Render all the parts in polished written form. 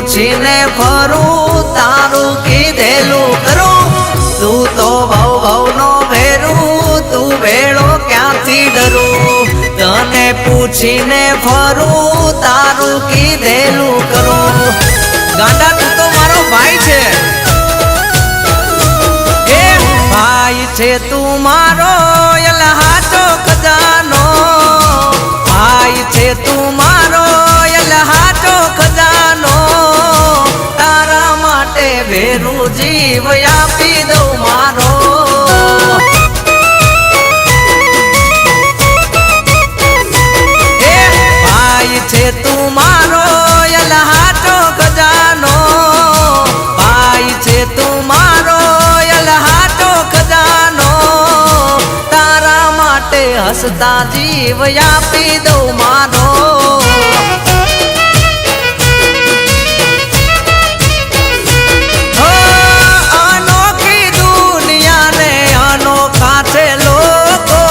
પૂછીને ફરું તારું કીધેલું કરું તું તો ભવ ભવનો ભેરું તું ભેળો ક્યાંથી ડરું તને પૂછીને ફરું તારું કીધેલું કરું ગાંડા તું તો મારો ભાઈ છે એ ભાઈ છે તું મારો યલહાચો ખજાનો ભાઈ છે તું મારો યલહાચો ખજાનો તારા માટે ભેરું જીવ આપી દઉં મારો એ ભાઈ છે તું મારો યલહાચો ખજાનો ભાઈ છે તું મારો યલહાચો ખજાનો તારા માટે હસતા જીવ આપી દઉં મારો અનોખી દુનિયાને અનોખા છે લોકો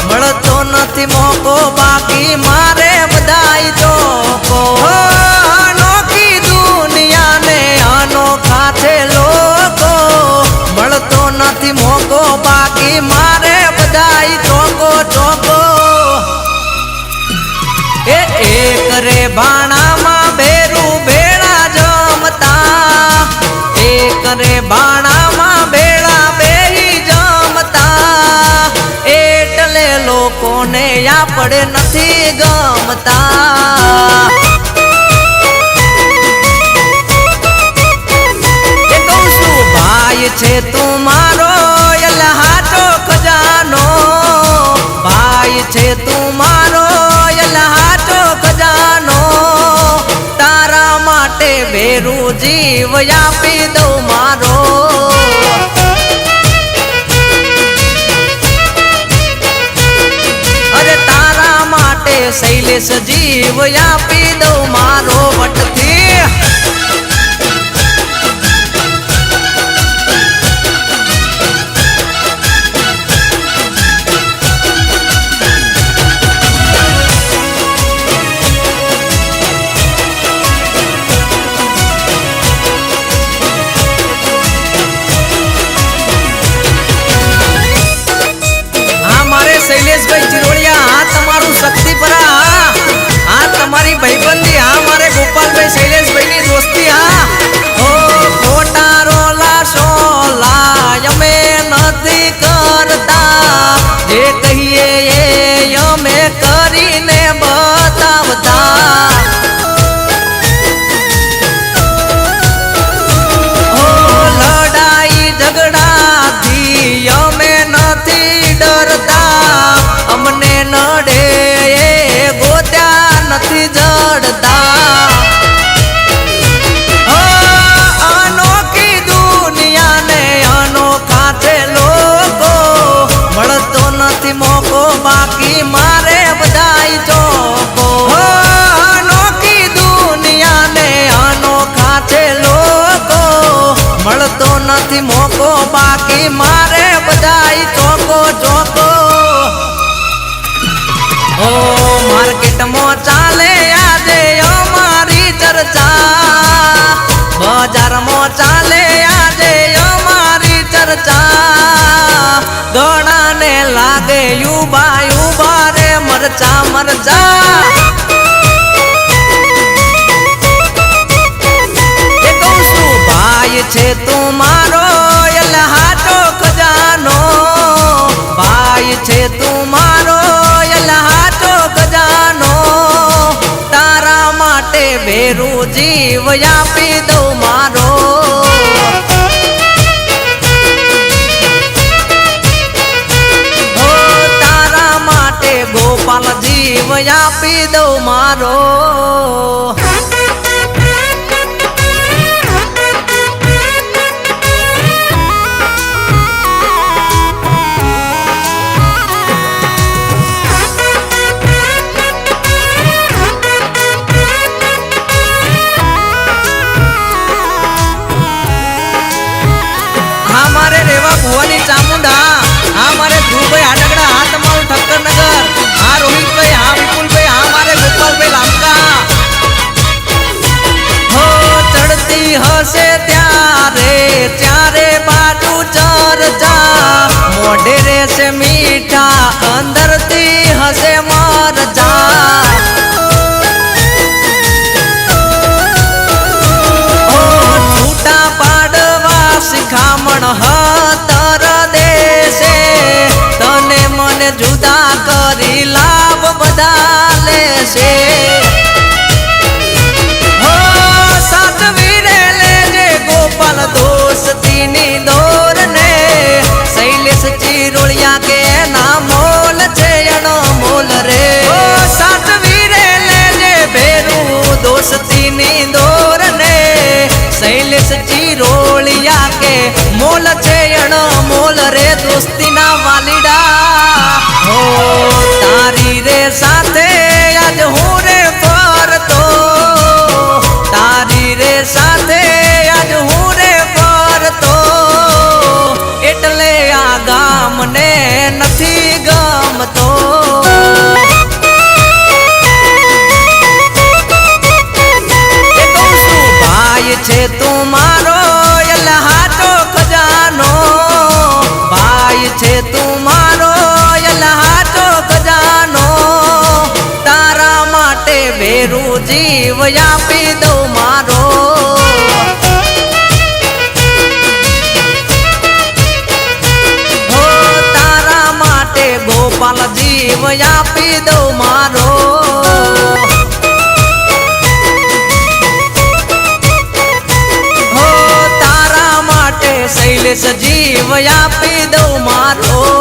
મળતો નથી મોકો બાકી મારે બધાય ચોકો અનોખી દુનિયાને અનોખા છે લોકો મળતો નથી મોકો બાકી મારે બધાય ચોકો ચોકો એક રે ભાણામાં ભેરું ભેળા જમતા એક રે ભાણામાં ભેળા બેહી જમતા એટલે લોકોને આપણે નથી ગમતા એ કહું છું ભાઈ છે તું મારો યલહાચો ખજાનો ભાઈ છે તું મારો યલહાચો ખજાનો તારા માટે ભેરું જીવ આપી દઉં મારો અરે તારા માટે શૈલેષ જીવ આપી દઉં મારો વટથી શૈલેષભાઈ ચિરોડિયા આ તમારું શક્તિપરા આ તમારી ભાઈબંધી આ મારે ગોપાલભાઈ શૈલેષભાઈ ની દોસ્તી હા ઓ ખોટા રોલા સોલા અમે નથી કરતા જે કહીએ એ અમે કરીને બતાવતા ઓ લડાઈ ઝઘડાથી અમે નથી ડરતા અમને નડે એ ગોત્યા નથી જડતા અનોખી દુનિયાને અનોખા છે લોકો મળતો નથી મોકો બાકી મારે બધાય ચોકો અનોખી દુનિયાને અનોખા છે લોકો મળતો નથી મોકો બાકી મારે બધાય ચોકો ચોકો ઓ માર્કેટમાં ચાલે આજે અમારી ચર્ચા બજારમાં ચાલે આજે અમારી ચર્ચા ગણાને લાગે યુબા યુબા રે મરચા મરચા એ કહું છું ભાઈ છે તું મારો યલહાચો ખજાનો ભાઈ છે તું મારો યલહાચો ખજાનો તારા માટે ભેરું જીવ આપી દઉં મારો તારા માટે ગોપાલ જીવ આપી દઉં મારો ભુવાની ચામુંડા હા મારે ધ્રુવભાઈ આડગડા હા તમારું ઠક્કરનગર હા રોહિતભાઈ હા વિપુલભાઈ હા મારે ગોપાલભાઈ લામકા મોલ છે અણમોલ રે દોસ્તીના વાલીડા હો તારી રે સાથે આજ હું રે ફરતો તારી રે સાથે આજ હું રે ફરતો એટલે આ ગામને નથી ગમતો છે તું મારો એટલે હાચો ખજાનો ભાઈ છે તું મારો એટલે હાચો ખજાનો તારા માટે ભેરું જીવ આપી દઉં મારો હો તારા માટે ગોપાલ જીવ આપી દઉં મારો શૈલેષ જીવ આપી દઉં મારો